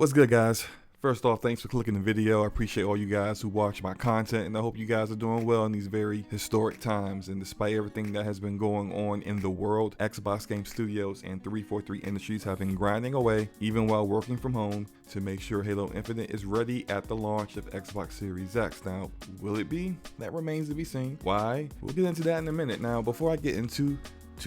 What's good, guys? First off, thanks for clicking the video. I appreciate all you guys who watch my content, and I hope you guys are doing well in these very historic times. And despite everything that has been going on in the world, Xbox Game Studios and 343 Industries have been grinding away, even while working from home, to make sure Halo Infinite is ready at the launch of Xbox Series X. Now, will it be? That remains to be seen. Why? We'll get into that in a minute. Now, before I get too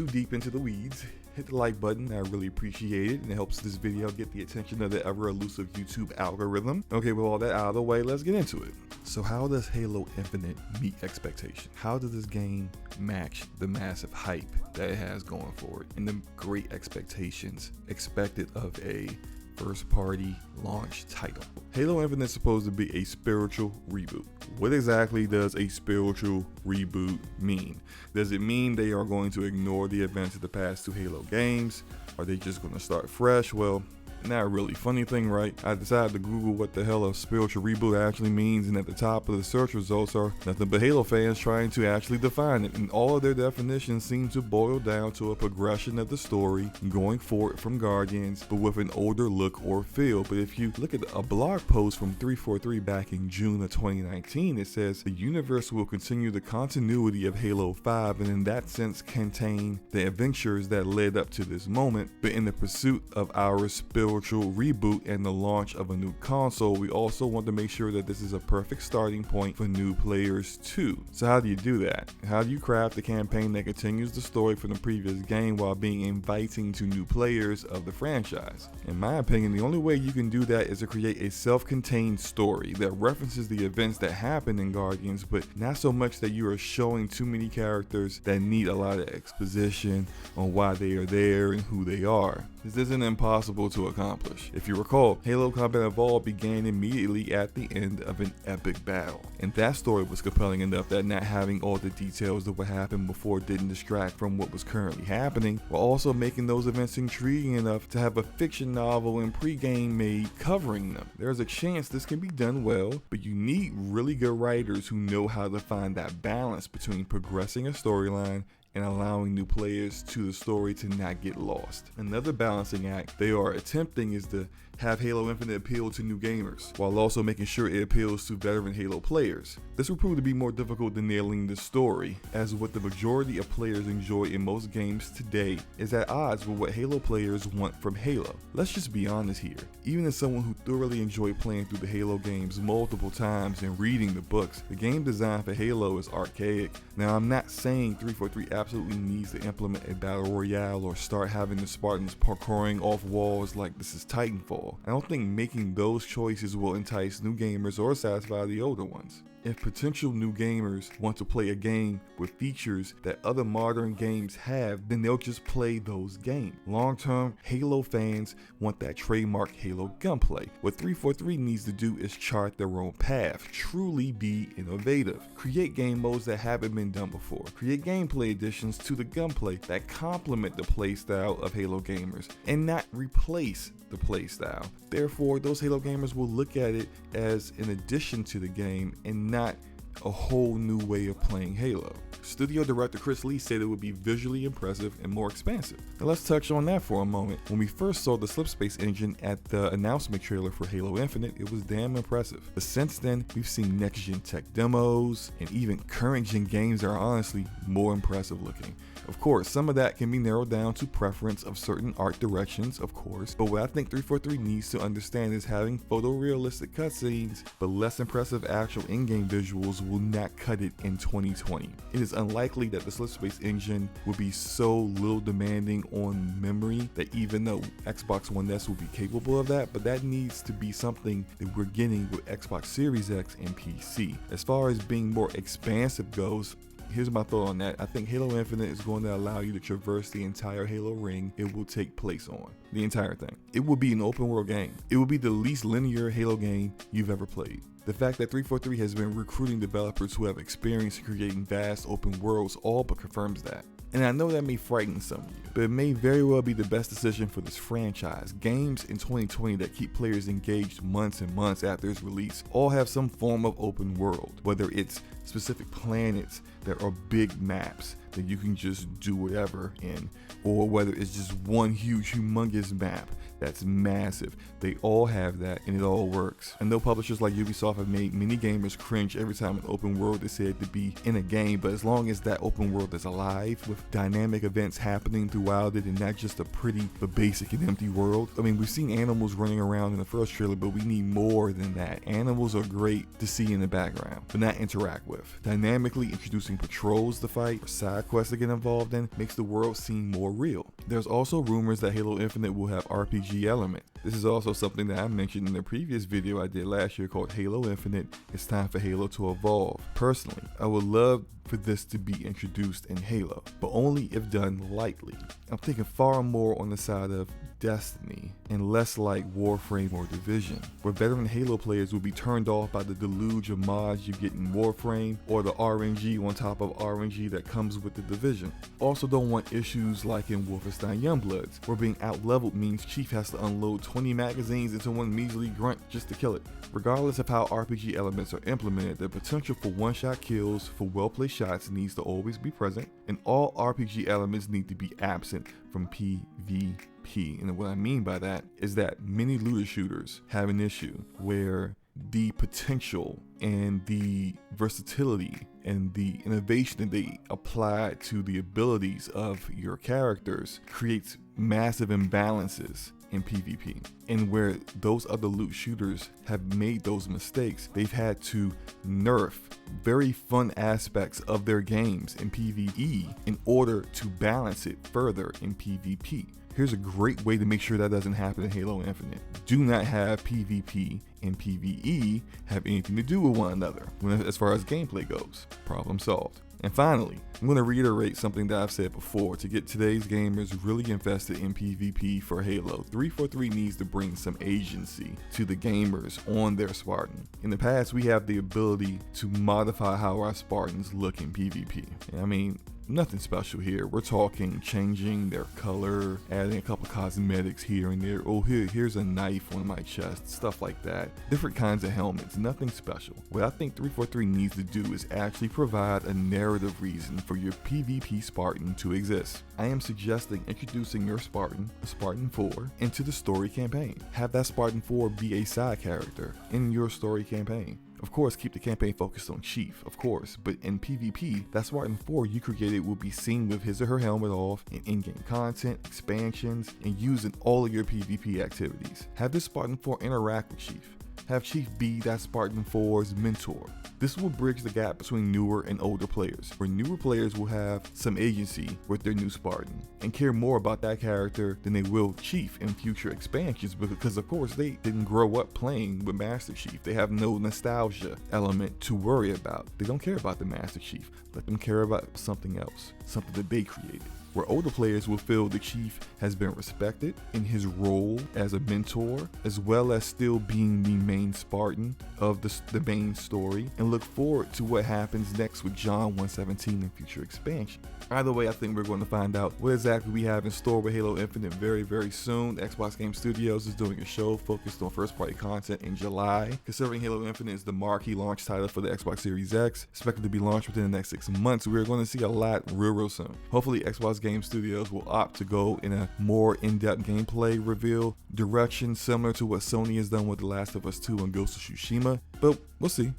deep into the weeds, hit the like button. I really appreciate it, and it helps this video get the attention of the ever elusive YouTube algorithm. Okay, with all that out of the way, let's get into it. So how does Halo Infinite meet expectation? How does this game match the massive hype that it has going for it and the great expectations expected of a first-party launch title? Halo Infinite is supposed to be a spiritual reboot. What exactly does a spiritual reboot mean? Does it mean they are going to ignore the events of the past two Halo games? Are they just going to start fresh? Well, not really. Funny thing, right? I decided to Google what the hell a spiritual reboot actually means, and at the top of the search results are nothing but Halo fans trying to actually define it, and all of their definitions seem to boil down to a progression of the story going forward from Guardians, but with an older look or feel. But if you look at a blog post from 343 back in June of 2019, it says the universe will continue the continuity of Halo 5, and in that sense contain the adventures that led up to this moment, but in the pursuit of our spiritual reboot and the launch of a new console, we also want to make sure that this is a perfect starting point for new players too. So how do you do that? How do you craft a campaign that continues the story from the previous game while being inviting to new players of the franchise? In my opinion, the only way you can do that is to create a self-contained story that references the events that happened in Guardians, but not so much that you are showing too many characters that need a lot of exposition on why they are there and who they are. This isn't impossible to accomplish. If you recall, Halo Combat Evolved began immediately at the end of an epic battle, and that story was compelling enough that not having all the details of what happened before didn't distract from what was currently happening, while also making those events intriguing enough to have a fiction novel and pre-game made covering them. There's a chance this can be done well, but you need really good writers who know how to find that balance between progressing a storyline and allowing new players to the story to not get lost. Another balancing act they are attempting is to have Halo Infinite appeal to new gamers, while also making sure it appeals to veteran Halo players. This will prove to be more difficult than nailing the story, as what the majority of players enjoy in most games today is at odds with what Halo players want from Halo. Let's just be honest here. Even as someone who thoroughly enjoyed playing through the Halo games multiple times and reading the books, the game design for Halo is archaic. Now, I'm not saying 343 absolutely needs to implement a battle royale or start having the Spartans parkouring off walls like this is Titanfall. I don't think making those choices will entice new gamers or satisfy the older ones. If potential new gamers want to play a game with features that other modern games have, then they'll just play those games. Long-term, Halo fans want that trademark Halo gunplay. What 343 needs to do is chart their own path, truly be innovative. Create game modes that haven't been done before. Create gameplay additions to the gunplay that complement the playstyle of Halo gamers and not replace the playstyle. Therefore, those Halo gamers will look at it as an addition to the game and not a whole new way of playing Halo. Studio director Chris Lee said it would be visually impressive and more expansive. Now let's touch on that for a moment. When we first saw the Slipspace engine at the announcement trailer for Halo Infinite, it was damn impressive. But since then, we've seen next-gen tech demos, and even current-gen games are honestly more impressive looking. Of course, some of that can be narrowed down to preference of certain art directions, of course, but what I think 343 needs to understand is having photorealistic cutscenes, but less impressive actual in-game visuals will not cut it in 2020. It is unlikely that the Slipspace engine will be so little demanding on memory that even though Xbox One S will be capable of that, but that needs to be something that we're getting with Xbox Series X and PC. As far as being more expansive goes, here's my thought on that. I think Halo Infinite is going to allow you to traverse the entire Halo ring it will take place on. The entire thing. It will be an open world game. It will be the least linear Halo game you've ever played. The fact that 343 has been recruiting developers who have experience in creating vast open worlds all but confirms that. And I know that may frighten some of you, but it may very well be the best decision for this franchise. Games in 2020 that keep players engaged months and months after its release all have some form of open world, whether it's specific planets that are big maps that you can just do whatever in, or whether it's just one huge, humongous map that's massive. They all have that, and it all works. I know publishers like Ubisoft have made many gamers cringe every time an open world is said to be in a game, but as long as that open world is alive with dynamic events happening throughout it and not just a pretty but basic and empty world. I mean, we've seen animals running around in the first trailer, but we need more than that. Animals are great to see in the background, but not interact with. Dynamically introducing patrols to fight or side quests to get involved in makes the world seem more real. There's also rumors that Halo Infinite will have RPG element. This is also something that I mentioned in the previous video I did last year called Halo Infinite. It's time for Halo to evolve. Personally, I would love for this to be introduced in Halo, but only if done lightly. I'm thinking far more on the side of Destiny and less like Warframe or Division, where veteran Halo players will be turned off by the deluge of mods you get in Warframe or the RNG on top of RNG that comes with the Division. Also don't want issues like in Wolfenstein Youngbloods, where being out-leveled means Chief has to unload 20 magazines into one measly grunt just to kill it. Regardless of how RPG elements are implemented, the potential for one-shot kills for well-placed shots needs to always be present, and all RPG elements need to be absent from PvP. And what I mean by that is that many looter shooters have an issue where the potential and the versatility and the innovation that they apply to the abilities of your characters creates massive imbalances in PvP. And where those other loot shooters have made those mistakes, they've had to nerf very fun aspects of their games in PvE in order to balance it further in PvP. Here's a great way to make sure that doesn't happen in Halo Infinite. Do not have PvP and PvE have anything to do with one another as far as gameplay goes. Problem solved. And finally, I'm going to reiterate something that I've said before. To get today's gamers really invested in PvP for Halo, 343 needs to bring some agency to the gamers on their Spartan. In the past, we have the ability to modify how our Spartans look in PvP. I mean, nothing special here. We're talking changing their color, adding a couple cosmetics here and there. Oh, here's a knife on my chest, stuff like that. Different kinds of helmets, nothing special. What I think 343 needs to do is actually provide a narrative reason for your PvP Spartan to exist. I am suggesting introducing your Spartan, the Spartan 4, into the story campaign. Have that Spartan 4 be a side character in your story campaign. Of course, keep the campaign focused on Chief, of course, but in PvP, that Spartan 4 you created will be seen with his or her helmet off in in-game content, expansions, and used in all of your PvP activities. Have this Spartan 4 interact with Chief. Have Chief be that Spartan 4's mentor. This will bridge the gap between newer and older players, where newer players will have some agency with their new Spartan and care more about that character than they will Chief in future expansions, because of course they didn't grow up playing with Master Chief. They have no nostalgia element to worry about. They don't care about the Master Chief. Let them care about something else, something that they created. Where older players will feel the Chief has been respected in his role as a mentor, as well as still being the main Spartan of the main story, and look forward to what happens next with John 117 in future expansion. Either way, I think we're going to find out what exactly we have in store with Halo Infinite very, very soon. Xbox Game Studios is doing a show focused on first-party content in July. Considering Halo Infinite is the marquee launch title for the Xbox Series X, expected to be launched within the next 6 months, we're going to see a lot real soon. Hopefully, Xbox Game Studios will opt to go in a more in-depth gameplay reveal direction, similar to what Sony has done with The Last of Us 2 and Ghost of Tsushima. But we'll see.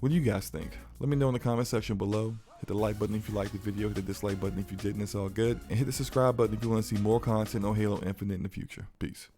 What do you guys think? Let me know in the comment section below. Hit the like button if you liked the video, hit the dislike button if you didn't, it's all good. And hit the subscribe button if you want to see more content on Halo Infinite in the future. Peace.